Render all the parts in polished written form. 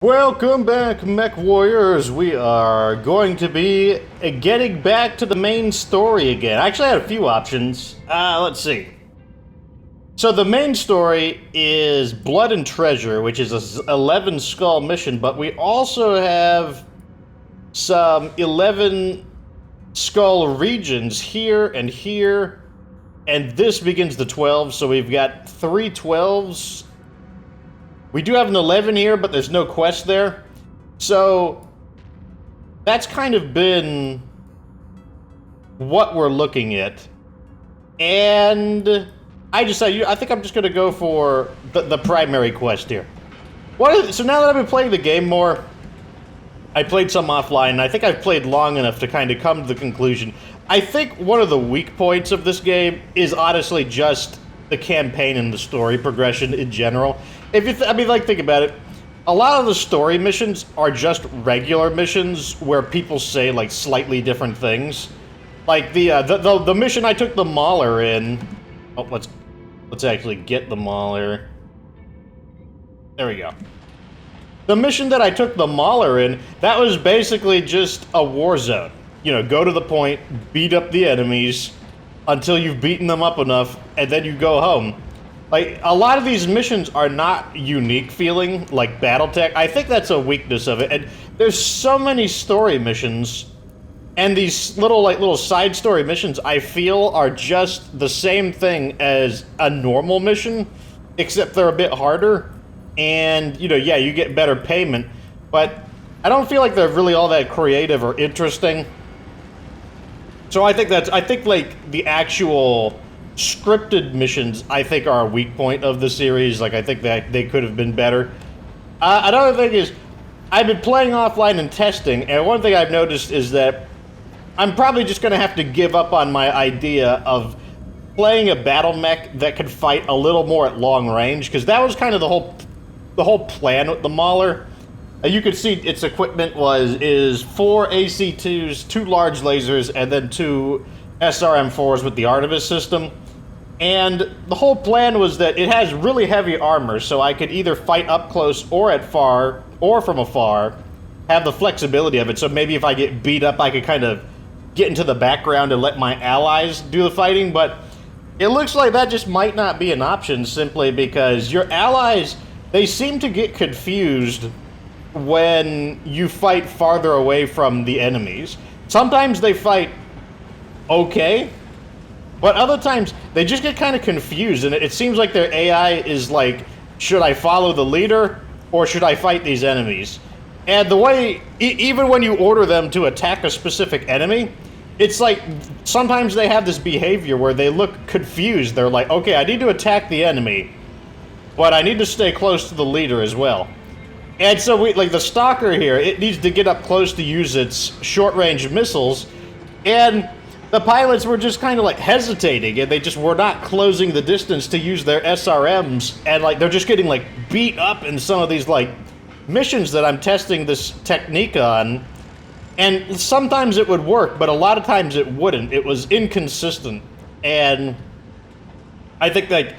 Welcome back, Mechwarriors. We are going to be getting back to the main story again. I actually had a few options. Let's see. So the main story is Blood and Treasure, which is a 11 skull mission, but we also have some 11 skull regions here, and this begins the 12, so we've got 3 12s. We do have an 11 here, but there's no quest there. So that's kind of been what we're looking at. And I think I'm just going to go for the primary quest here. So now that I've been playing the game more, I played some offline, and I think I've played long enough to kind of come to the conclusion. I think one of the weak points of this game is honestly just the campaign and the story progression in general. Think about it. A lot of the story missions are just regular missions where people say like slightly different things. Like the mission I took the Mauler in. Oh, let's actually get the Mauler. There we go. The mission that I took the Mauler in, that was basically just a war zone. You know, go to the point, beat up the enemies until you've beaten them up enough, and then you go home. Like, a lot of these missions are not unique feeling, like Battletech. I think that's a weakness of it. And there's so many story missions, and these little side story missions, I feel, are just the same thing as a normal mission, except they're a bit harder. And, yeah, you get better payment, but I don't feel like they're really all that creative or interesting. So I think like the actual scripted missions, I think, are a weak point of the series. Like, I think that they could have been better. Another thing is, I've been playing offline and testing, and one thing I've noticed is that I'm probably just going to have to give up on my idea of playing a battle mech that could fight a little more at long range, because that was kind of the whole plan with the Mauler. You could see its equipment is 4 AC2s, 2 large lasers, and then 2 SRM4s with the Artemis system. And the whole plan was that it has really heavy armor, so I could either fight up close or at far, or from afar, have the flexibility of it. So maybe if I get beat up, I could kind of get into the background and let my allies do the fighting. But it looks like that just might not be an option, simply because your allies, they seem to get confused when you fight farther away from the enemies. Sometimes they fight okay, but other times they just get kind of confused, and it seems like their AI is like, should I follow the leader or should I fight these enemies? And the way, even when you order them to attack a specific enemy, it's like sometimes they have this behavior where they look confused. They're like, okay, I need to attack the enemy, but I need to stay close to the leader as well. And so like the Stalker here, it needs to get up close to use its short-range missiles, and the pilots were just kind of like hesitating, and they just were not closing the distance to use their SRMs, and like they're just getting like beat up in some of these like missions that I'm testing this technique on. And sometimes it would work, but a lot of times it wouldn't. It was inconsistent, and I think like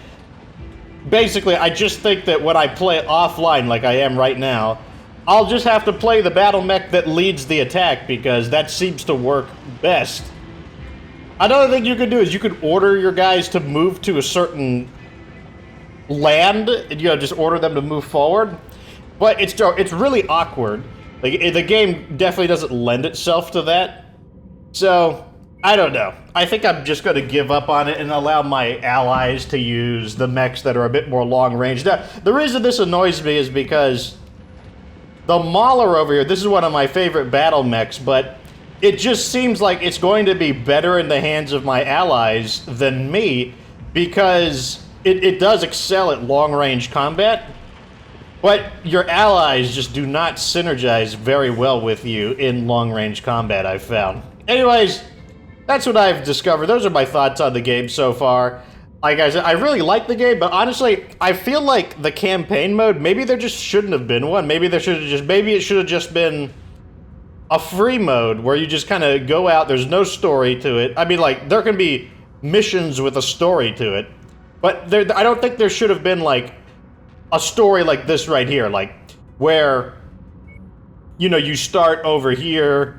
basically, I just think that when I play offline like I am right now, I'll just have to play the battle mech that leads the attack, because that seems to work best. Another thing you could do is you could order your guys to move to a certain land, and just order them to move forward. But it's really awkward. Like, the game definitely doesn't lend itself to that. So I don't know. I think I'm just going to give up on it and allow my allies to use the mechs that are a bit more long range. Now, the reason this annoys me is because the Mauler over here, this is one of my favorite battle mechs, but it just seems like it's going to be better in the hands of my allies than me, because it does excel at long range combat, but your allies just do not synergize very well with you in long range combat, I've found. Anyways, that's what I've discovered. Those are my thoughts on the game so far. Like I said, I really like the game, but honestly, I feel like the campaign mode, maybe there just shouldn't have been one. Maybe it should have just been a free mode where you just kind of go out, there's no story to it. I mean, like, there can be missions with a story to it, but I don't think there should have been, like, a story like this right here, like, where you know, you start over here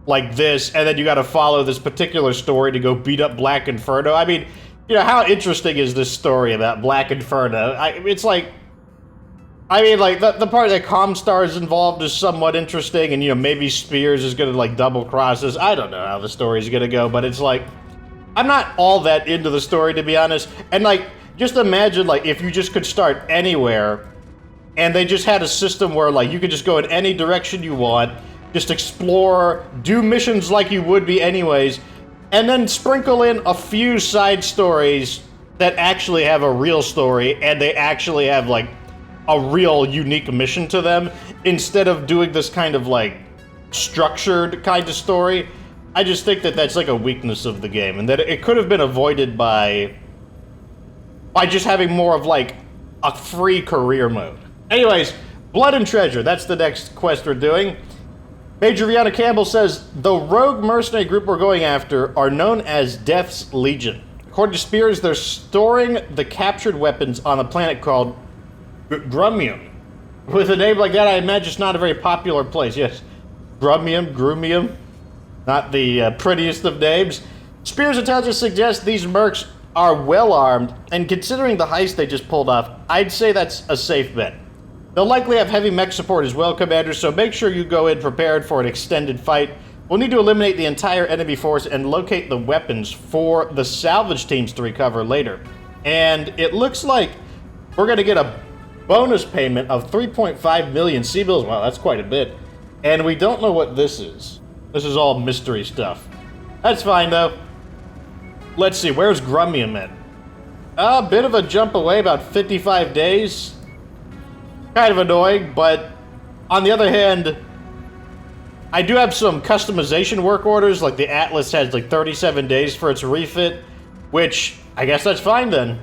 like this, and then you got to follow this particular story to go beat up Black Inferno. I mean, you know, how interesting is this story about Black Inferno? It's like, I mean, like, the part that ComStar is involved is somewhat interesting, and, you know, maybe Spears is gonna, like, double-cross us. I don't know how the story's gonna go, but it's like, I'm not all that into the story, to be honest. And, like, just imagine, like, if you just could start anywhere, and they just had a system where, like, you could just go in any direction you want, just explore, do missions like you would be anyways, and then sprinkle in a few side stories that actually have a real story, and they actually have, like, a real unique mission to them, instead of doing this kind of, like, structured kind of story. I just think that that's, like, a weakness of the game, and that it could have been avoided by just having more of, like, a free career mode. Anyways, Blood and Treasure, that's the next quest we're doing. Major Rihanna Campbell says, the rogue mercenary group we're going after are known as Death's Legion. According to Spears, they're storing the captured weapons on a planet called Grumium. With a name like that, I imagine it's not a very popular place. Yes, Grumium. Not the prettiest of names. Spears' intelligence suggests these mercs are well-armed, and considering the heist they just pulled off, I'd say that's a safe bet. They'll likely have heavy mech support as well, Commander, so make sure you go in prepared for an extended fight. We'll need to eliminate the entire enemy force and locate the weapons for the salvage teams to recover later. And it looks like we're going to get a bonus payment of 3.5 million C-bills. Wow, that's quite a bit. And we don't know what this is. This is all mystery stuff. That's fine, though. Let's see, where's Grumium at? A bit of a jump away, about 55 days. Kind of annoying, but on the other hand, I do have some customization work orders, like the Atlas has like 37 days for its refit, which I guess that's fine then.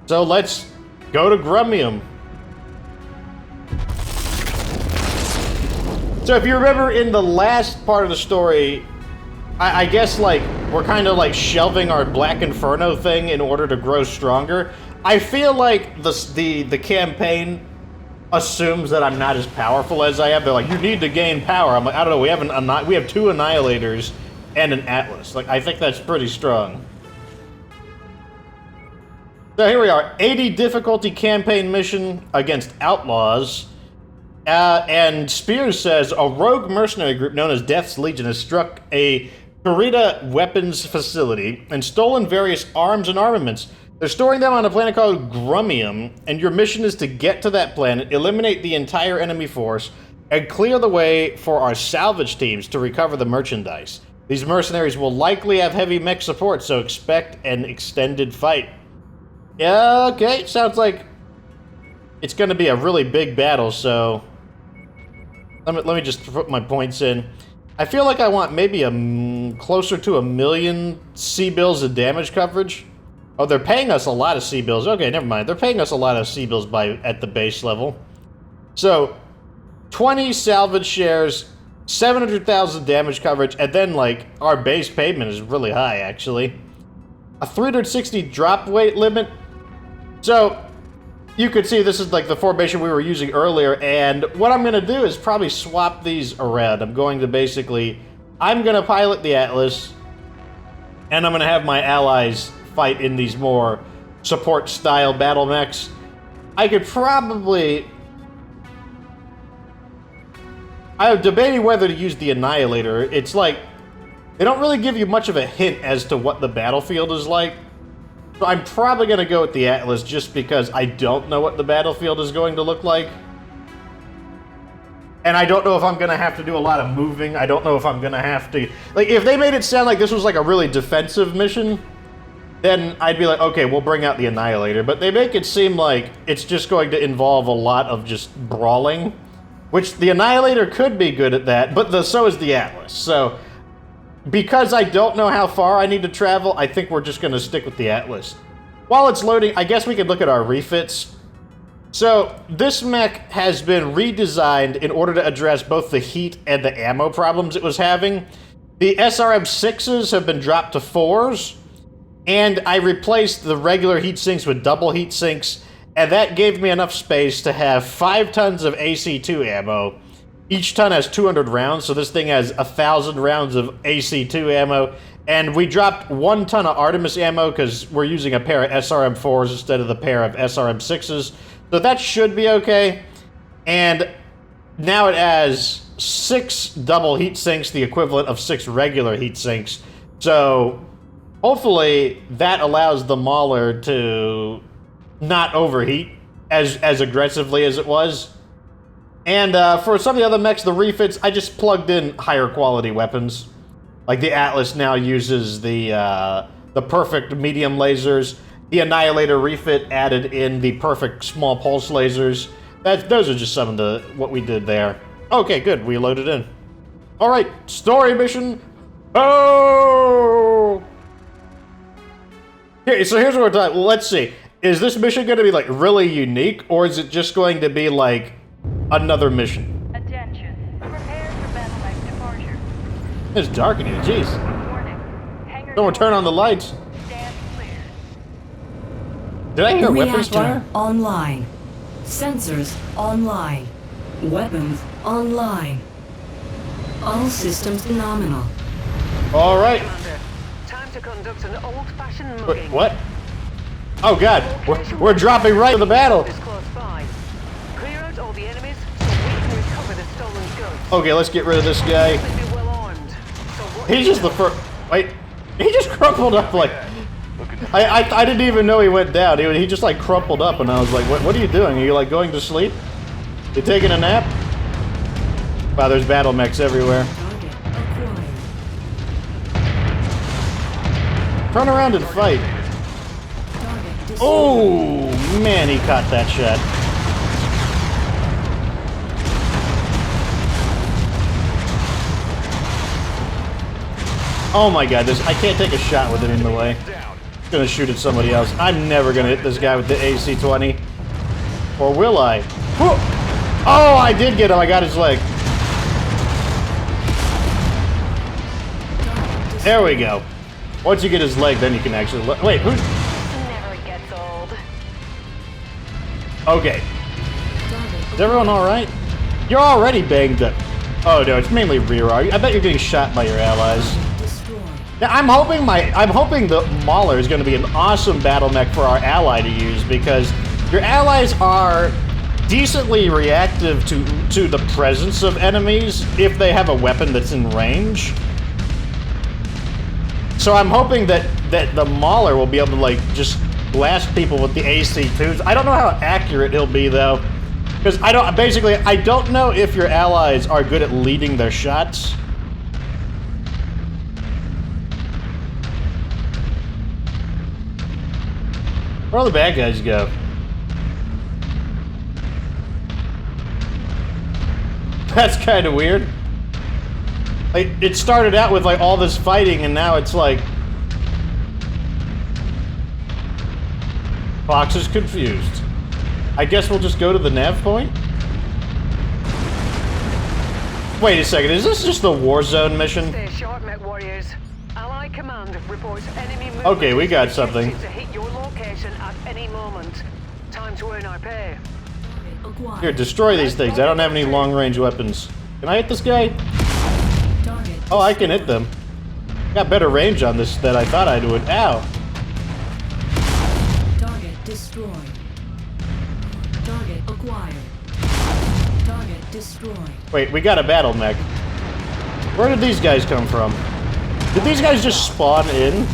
So let's go to Grumium. So if you remember in the last part of the story, I guess, like, we're kind of, like, shelving our Black Inferno thing in order to grow stronger. I feel like the campaign assumes that I'm not as powerful as I am. They're like, you need to gain power. I'm like, I don't know, we have 2 Annihilators and an Atlas. Like, I think that's pretty strong. So here we are, 80 difficulty campaign mission against outlaws. And Spears says, a rogue mercenary group known as Death's Legion has struck a Kurita weapons facility and stolen various arms and armaments. They're storing them on a planet called Grumium, and your mission is to get to that planet, eliminate the entire enemy force, and clear the way for our salvage teams to recover the merchandise. These mercenaries will likely have heavy mech support, so expect an extended fight. Yeah, okay, sounds like it's going to be a really big battle, so let me just put my points in. I feel like I want maybe closer to 1 million C-bills of damage coverage. Oh, they're paying us a lot of C-bills. Okay, never mind. They're paying us a lot of C-bills at the base level. So, 20 salvage shares, 700,000 damage coverage, and then, like, our base payment is really high, actually. A 360 drop weight limit. So, you could see this is like the formation we were using earlier, and what I'm going to do is probably swap these around. I'm going to pilot the Atlas, and I'm going to have my allies fight in these more support-style battle mechs. I could probably... I'm debating whether to use the Annihilator. It's like, they don't really give you much of a hint as to what the battlefield is like. So I'm probably going to go with the Atlas just because I don't know what the battlefield is going to look like. And I don't know if I'm going to have to do a lot of moving. I don't know if I'm going to have to... Like, if they made it sound like this was like a really defensive mission, then I'd be like, okay, we'll bring out the Annihilator. But they make it seem like it's just going to involve a lot of just brawling, which the Annihilator could be good at that, but so is the Atlas. So... because I don't know how far I need to travel, I think we're just going to stick with the Atlas. While it's loading, I guess we could look at our refits. So, this mech has been redesigned in order to address both the heat and the ammo problems it was having. The SRM-6s have been dropped to 4s, and I replaced the regular heat sinks with double heat sinks, and that gave me enough space to have 5 tons of AC-2 ammo, Each ton has 200 rounds, so this thing has 1,000 rounds of AC2 ammo. And we dropped 1 ton of Artemis ammo because we're using a pair of SRM4s instead of the pair of SRM6s. So that should be okay. And now it has 6 double heat sinks, the equivalent of 6 regular heat sinks. So hopefully that allows the Mauler to not overheat as aggressively as it was. And for some of the other mechs, the refits, I just plugged in higher quality weapons. Like the Atlas now uses the perfect medium lasers. The Annihilator refit added in the perfect small pulse lasers. Those are just some of what we did there. Okay, good. We loaded in. All right, story mission. Oh! Okay, so here's what we're talking. Let's see. Is this mission going to be like really unique, or is it just going to be like another mission? Attention. Prepare for battle mech departure. It's dark in here. Jeez. Warning. Hangar Someone turn on the lights. stand clear. Did I hear weapons Reactor fire? online. Sensors online. Weapons online. All systems nominal. All right. Commander, time to conduct an old-fashioned Wait, mugging. what? Oh God, we're dropping right to the battle. Is close by. Clear out all the enemies so we can recover the stolen goods. Okay, let's get rid of this guy. Please be well armed. So what He's just the first. Wait, he just crumpled up like. I didn't even know he went down. He just like crumpled up, and I was like, what are you doing? Are you like going to sleep? You taking a nap? Wow, there's battle mechs everywhere. Target acquired. Turn around and fight. Target destroyed. Oh man, he caught that shot. Oh my God, I can't take a shot with it in the way. I'm gonna shoot at somebody else. I'm never gonna hit this guy with the AC-20. Or will I? Whoa! Oh, I did get him. I got his leg. There we go. Once you get his leg, then you can actually... Wait, who... Never gets old. Okay. Is everyone alright? You're already banged up. Oh no, it's mainly rear arc. I bet you're getting shot by your allies. Destroyed. Now, I'm hoping the Mauler is going to be an awesome battle mech for our ally to use, because your allies are decently reactive to the presence of enemies if they have a weapon that's in range. So I'm hoping that the Mauler will be able to like just blast people with the AC-2s. I don't know how accurate he'll be though, because I don't know if your allies are good at leading their shots. Where all the bad guys go? That's kind of weird. Like, it started out with like all this fighting, and now it's like Fox is confused. I guess we'll just go to the nav point. Wait a second, is this just the Warzone mission? Stay sharp, Mechwarriors. Ally command reports enemy movement. Okay, we got something. To hit your location at any moment. Time to earn our pay. Acquired. Here, destroy these things. I don't have any long-range weapons. Can I hit this guy? Target Oh, I can hit them. Got better range on this than I thought I would. Ow. Target destroyed. Target acquired. Target destroyed. Wait, we got a battle mech. Where did these guys come from? Did these guys just spawn in?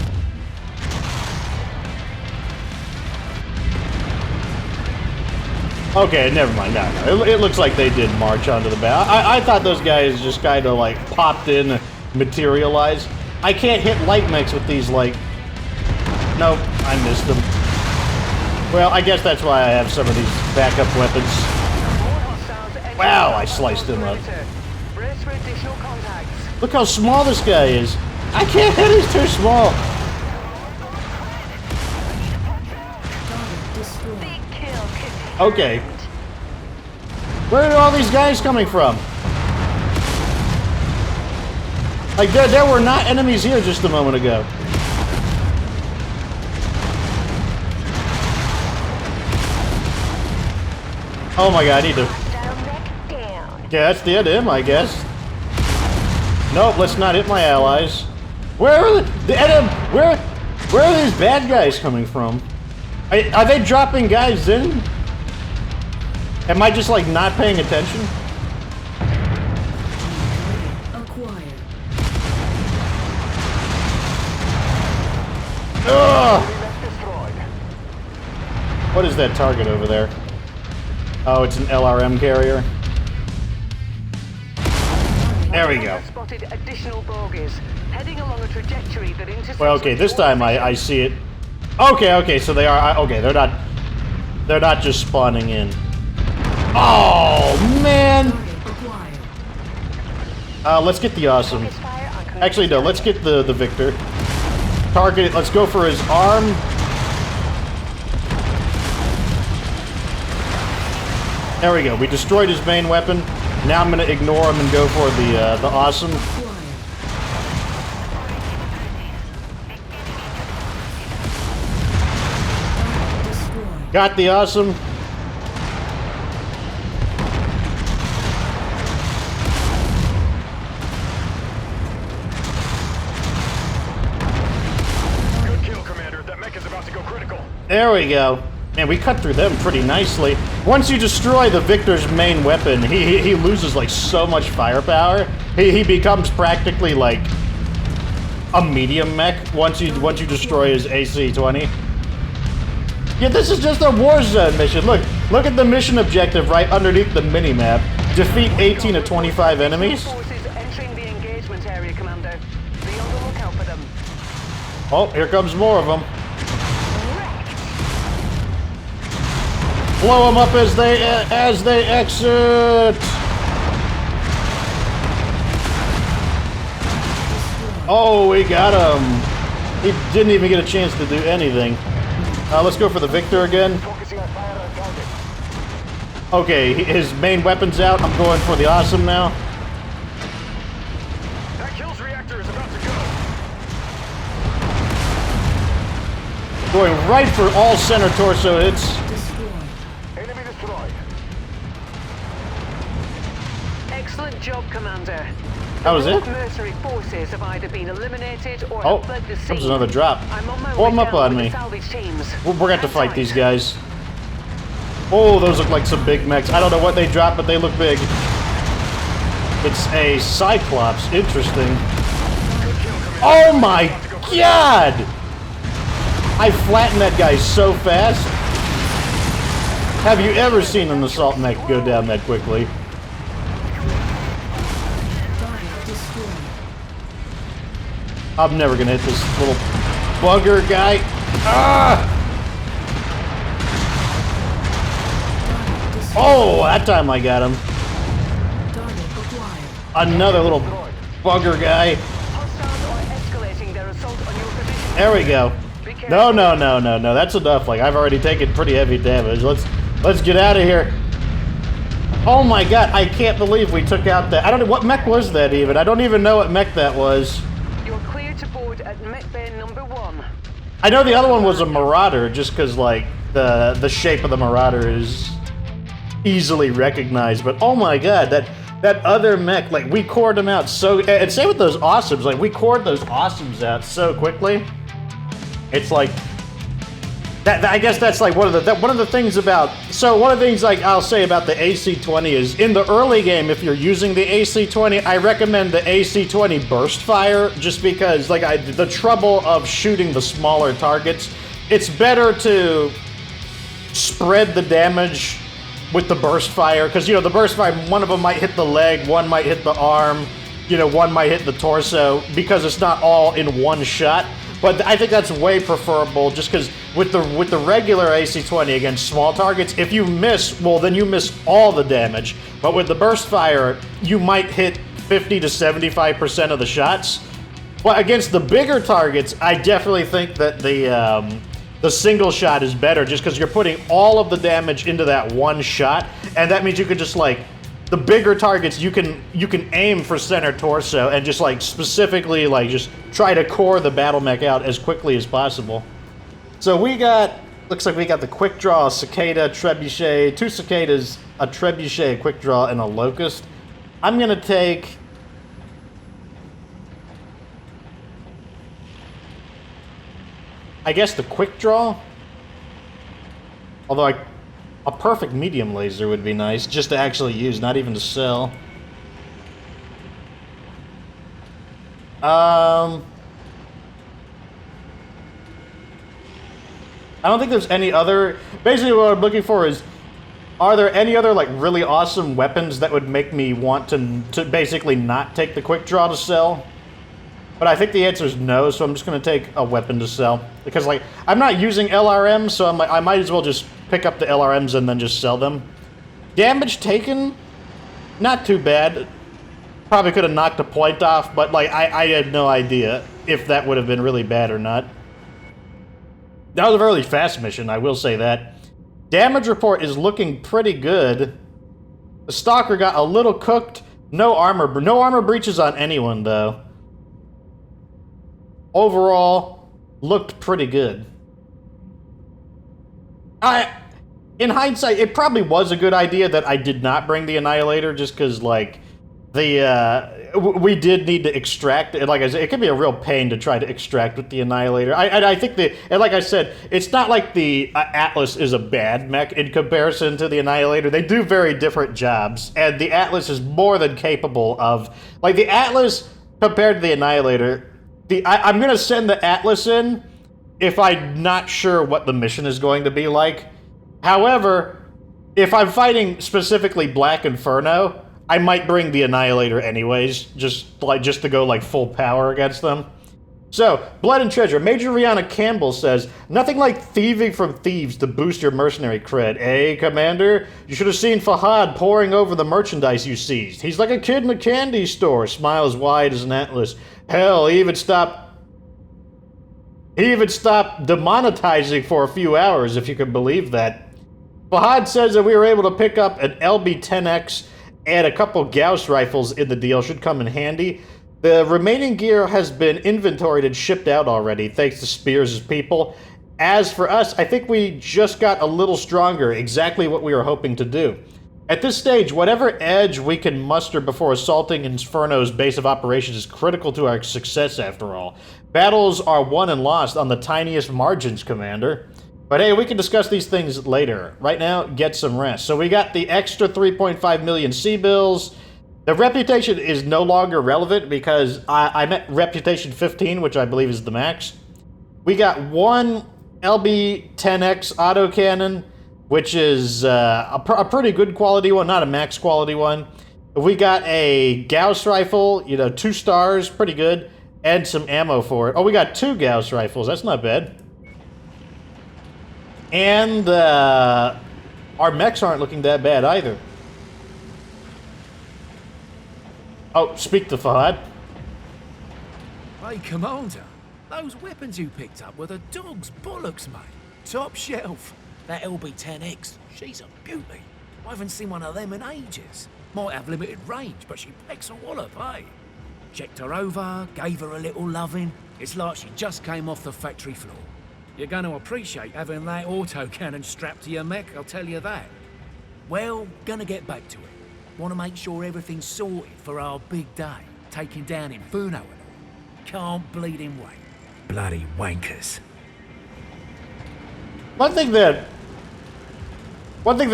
Okay, never mind. No. It looks like they did march onto the battle. I thought those guys just kind of like popped in, materialized. I can't hit light mechs with these like... Nope, I missed them. Well, I guess that's why I have some of these backup weapons. Wow, I sliced him up. Brace for additional contacts. Look how small this guy is. I can't hit, he's too small. Target destroyed. Big kill, kid. Okay. Where are all these guys coming from? Like, there were not enemies here just a moment ago. Oh my god, I need to... Hostile mech down. Yeah, that's the end of him, I guess. Nope, let's not hit my allies. Where are the end of, where are these bad guys coming from? Are they dropping guys in? Am I just like not paying attention? Acquired. Ugh! What is that target over there? Oh, it's an LRM carrier. There we go. Spotted additional bogies heading along a trajectory that intersects. Well, okay, this time I see it. Okay, so they are. Okay, they're not just spawning in. Oh man! Let's get the awesome. Actually, no, let's get the victor. Target. Let's go for his arm. There we go. We destroyed his main weapon. Now I'm gonna ignore him and go for the awesome. Got the awesome. Good kill, Commander. That mech is about to go critical. There we go. Man, we cut through them pretty nicely. Once you destroy the Victor's main weapon, he loses like so much firepower. He becomes practically like a medium mech once you destroy his AC-20. Yeah, this is just a warzone mission. Look at the mission objective right underneath the minimap. Defeat 18 to 25 enemies. Forces entering the engagement area, Commander. Be on the lookout for them. Oh, here comes more of them. Blow them up as they exit. Oh, we got him. He didn't even get a chance to do anything. Let's go for the victor again. Focusing on fire on target. Okay, his main weapon's out. I'm going for the awesome now. That kills reactor is about to go. Going right for all center torso hits. Enemy destroyed. Excellent job, Commander. That was it? Mercenary forces have either been eliminated or Oh, have fled the scene. comes another drop. I'm on my Form way up down on with me. the salvage teams. We're gonna have to Hang fight tight. these guys. Oh, those look like some big mechs. I don't know what they dropped, but they look big. It's a Cyclops. Interesting. Oh my god! I flattened that guy so fast. Have you ever seen an assault mech go down that quickly? I'm never gonna hit this little bugger guy. Ah! Oh, that time I got him. Another little bugger guy. Hostiles are escalating their assault on your position. There we go. Be careful. No. That's enough. Like, I've already taken pretty heavy damage. Let's get out of here. Oh my god, I can't believe we took out that. I don't know what mech was that even. I don't even know what mech that was. You're clear to board at Mech Bay number 1. I know the other one was a Marauder, just because like the shape of the Marauder is easily recognized. But oh my god, that other mech, like we cored them out so. And same with those awesomes, like we cored those awesomes out so quickly. It's like that. I guess that's like one of the things about. So one of the things like I'll say about the AC-20 is in the early game, if you're using the AC-20, I recommend the AC-20 burst fire, just because like the trouble of shooting the smaller targets. It's better to spread the damage with the burst fire, because you know the burst fire, one of them might hit the leg, one might hit the arm, you know, one might hit the torso, because it's not all in one shot. But I think that's way preferable, just because with the regular AC-20 against small targets, if you miss, well then you miss all the damage. But with the burst fire, you might hit 50 to 75% of the shots. But against the bigger targets, I definitely think that the single shot is better, just because you're putting all of the damage into that one shot, and that means you could just like the bigger targets you can aim for center torso and just like specifically like just try to core the battle mech out as quickly as possible. So looks like we got the quick draw, cicada, trebuchet, 2 cicadas, a trebuchet, a quick draw, and a locust. I'm gonna take... I guess the quick draw? Although a perfect medium laser would be nice, just to actually use, not even to sell. I don't think there's any other... Basically what I'm looking for is, are there any other like really awesome weapons that would make me want to basically not take the quick draw to sell? But I think the answer is no, so I'm just going to take a weapon to sell. Because, like, I'm not using LRMs, so I might as well just pick up the LRMs and then just sell them. Damage taken? Not too bad. Probably could have knocked a point off, but, like, I had no idea if that would have been really bad or not. That was a really fast mission, I will say that. Damage report is looking pretty good. The Stalker got a little cooked. No armor breaches on anyone, though. Overall, looked pretty good. In hindsight, it probably was a good idea that I did not bring the Annihilator, just because, like, we did need to extract. Like I said, it can be a real pain to try to extract with the Annihilator. I think and like I said, it's not like the Atlas is a bad mech in comparison to the Annihilator. They do very different jobs, and the Atlas is more than capable of, like, the Atlas compared to the Annihilator. I'm going to send the Atlas in if I'm not sure what the mission is going to be like. However, if I'm fighting specifically Black Inferno, I might bring the Annihilator anyways, just to go like full power against them. So, Blood and Treasure. Major Rihanna Campbell says, nothing like thieving from thieves to boost your mercenary cred. Eh, Commander? You should have seen Fahad poring over the merchandise you seized. He's like a kid in a candy store, smiles wide as an Atlas. Hell, he even stopped demonetizing for a few hours, if you can believe that. Fahad says that we were able to pick up an LB-10X and a couple Gauss rifles in the deal. Should come in handy. The remaining gear has been inventoried and shipped out already, thanks to Spears' people. As for us, I think we just got a little stronger, exactly what we were hoping to do. At this stage, whatever edge we can muster before assaulting Inferno's base of operations is critical to our success, after all. Battles are won and lost on the tiniest margins, Commander. But hey, we can discuss these things later. Right now, get some rest. So we got the extra 3.5 million C-bills. The reputation is no longer relevant because I'm at reputation 15, which I believe is the max. We got one LB-10X autocannon, which is a pretty good quality one, not a max quality one. We got a Gauss rifle, 2 stars, pretty good, and some ammo for it. Oh, we got 2 Gauss rifles, that's not bad. And our mechs aren't looking that bad either. Oh, speak to Fahad. Hey, Commander. Those weapons you picked up were the dog's bollocks, mate. Top shelf. That LB-10X, she's a beauty. I haven't seen one of them in ages. Might have limited range, but she pecks a wallop, eh? Checked her over, gave her a little loving. It's like she just came off the factory floor. You're going to appreciate having that autocannon strapped to your mech, I'll tell you that. Well, gonna get back to it. Want to make sure everything's sorted for our big day, taking down Inferno and all. Can't bleed him wait. Bloody wankers. One thing that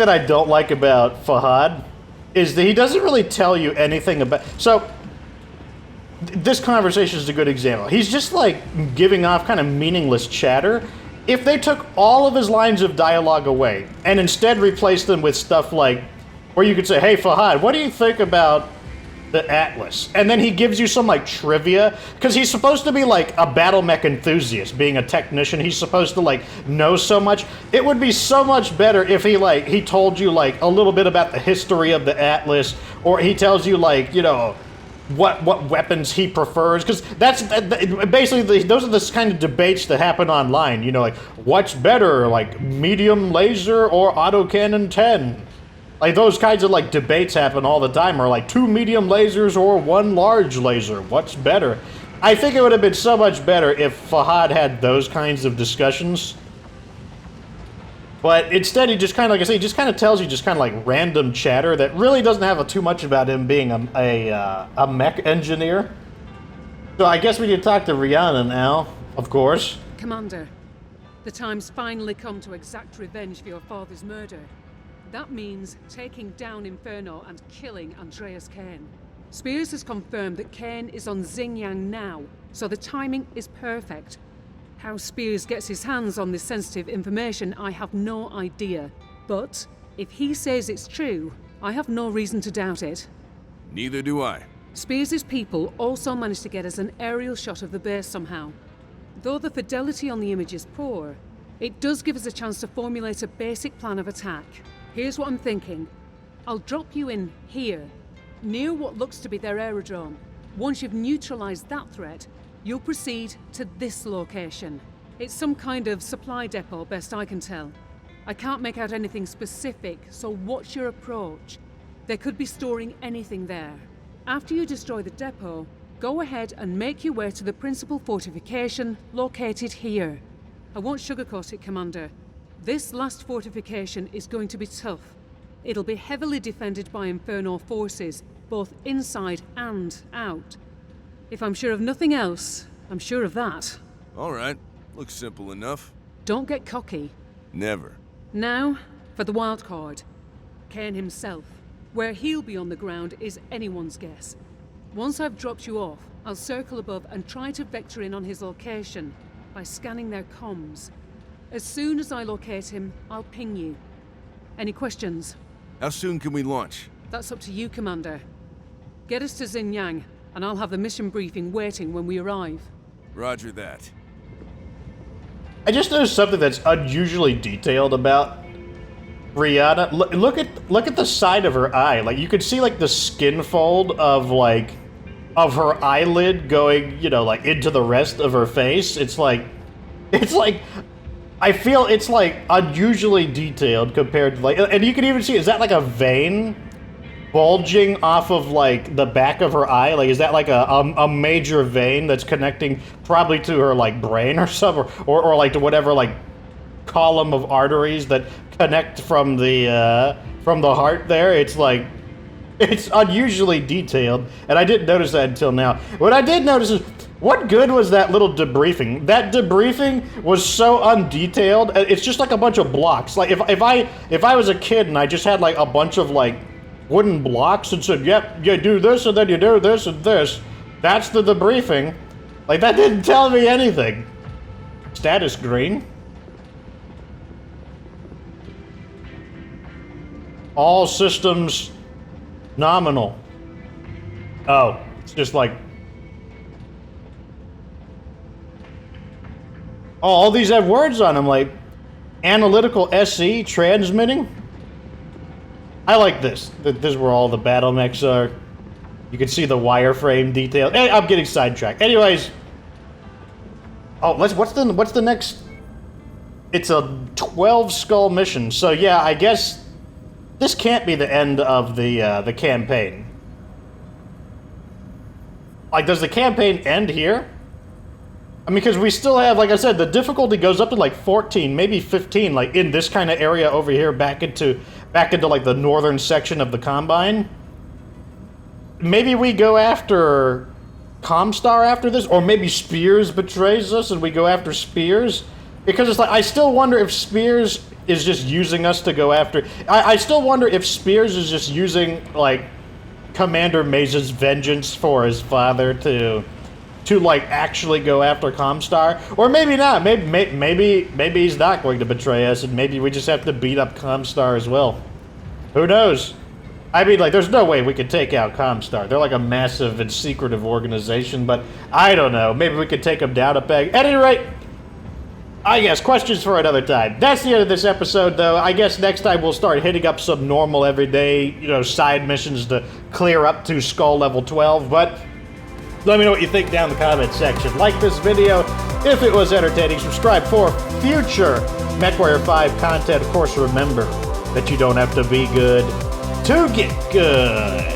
I don't like about Fahad is that he doesn't really tell you anything about... So, this conversation is a good example. He's just, like, giving off kind of meaningless chatter. If they took all of his lines of dialogue away and instead replaced them with stuff like... Where you could say, hey, Fahad, what do you think about the Atlas? And then he gives you some, like, trivia. Because he's supposed to be, like, a battle mech enthusiast. Being a technician, he's supposed to, like, know so much. It would be so much better if he told you, like, a little bit about the history of the Atlas. Or he tells you, like, what weapons he prefers. Because basically, those are the kind of debates that happen online. Like, what's better, like, medium laser or autocannon 10? Like, those kinds of, like, debates happen all the time, or, like, 2 medium lasers or 1 large laser. What's better? I think it would have been so much better if Fahad had those kinds of discussions. But instead, he just kind of, like I say, he just kind of tells you just kind of like random chatter that really doesn't have too much about him being a mech engineer. So I guess we need to talk to Rihanna now, of course. Commander, the time's finally come to exact revenge for your father's murder. That means taking down Inferno and killing Andreas Kane. Spears has confirmed that Kane is on Xinjiang now, so the timing is perfect. How Spears gets his hands on this sensitive information, I have no idea. But if he says it's true, I have no reason to doubt it. Neither do I. Spears' people also managed to get us an aerial shot of the base somehow. Though the fidelity on the image is poor, it does give us a chance to formulate a basic plan of attack. Here's what I'm thinking. I'll drop you in here, near what looks to be their aerodrome. Once you've neutralized that threat, you'll proceed to this location. It's some kind of supply depot, best I can tell. I can't make out anything specific, so watch your approach. They could be storing anything there. After you destroy the depot, go ahead and make your way to the principal fortification located here. I won't sugarcoat it, Commander. This last fortification is going to be tough. It'll be heavily defended by Inferno forces, both inside and out. If I'm sure of nothing else, I'm sure of that. All right. Looks simple enough. Don't get cocky. Never. Now, for the wild card. Kane himself. Where he'll be on the ground is anyone's guess. Once I've dropped you off, I'll circle above and try to vector in on his location by scanning their comms. As soon as I locate him, I'll ping you. Any questions? How soon can we launch? That's up to you, Commander. Get us to Xinjiang, and I'll have the mission briefing waiting when we arrive. Roger that. I just noticed something that's unusually detailed about Rihanna. Look at the side of her eye. Like, you could see like the skin fold of her eyelid going, you know, like into the rest of her face. It's like I feel it's like unusually detailed compared to like, and you can even see, is that like a vein bulging off of like the back of her eye? Like, is that like a major vein that's connecting probably to her like brain or something, or like to whatever like column of arteries that connect from the heart there? It's like, it's unusually detailed, and I didn't notice that until now. What I did notice is, what good was that little debriefing? That debriefing was so undetailed. It's just like a bunch of blocks. Like if I was a kid and I just had like a bunch of like wooden blocks and said, yep, you do this and then you do this and this, that's the debriefing. Like, that didn't tell me anything. Status green. All systems nominal. Oh, it's just like, oh, all these have words on them, like analytical SE transmitting. I like this. This is where all the battle mechs are. You can see the wireframe detail. Hey, I'm getting sidetracked. Anyways, oh, what's the next? It's a 12 skull mission. So yeah, I guess this can't be the end of the campaign. Like, does the campaign end here? I mean, because we still have, like I said, the difficulty goes up to like 14, maybe 15, like in this kind of area over here, back into like the northern section of the Combine. Maybe we go after ComStar after this, or maybe Spears betrays us and we go after Spears. Because it's like, I still wonder if Spears is just using us to go after... I still wonder if Spears is just using, like, Commander Maze's vengeance for his father to like actually go after ComStar, or maybe not. Maybe he's not going to betray us, and maybe we just have to beat up ComStar as well. Who knows? I mean, like, there's no way we could take out ComStar. They're like a massive and secretive organization, but I don't know. Maybe we could take them down a peg. At any rate, I guess questions for another time. That's the end of this episode, though. I guess next time we'll start hitting up some normal, everyday, you know, side missions to clear up to Skull level 12, but let me know what you think down in the comments section. Like this video if it was entertaining. Subscribe for future Mechwarrior 5 content. Of course, remember that you don't have to be good to get good.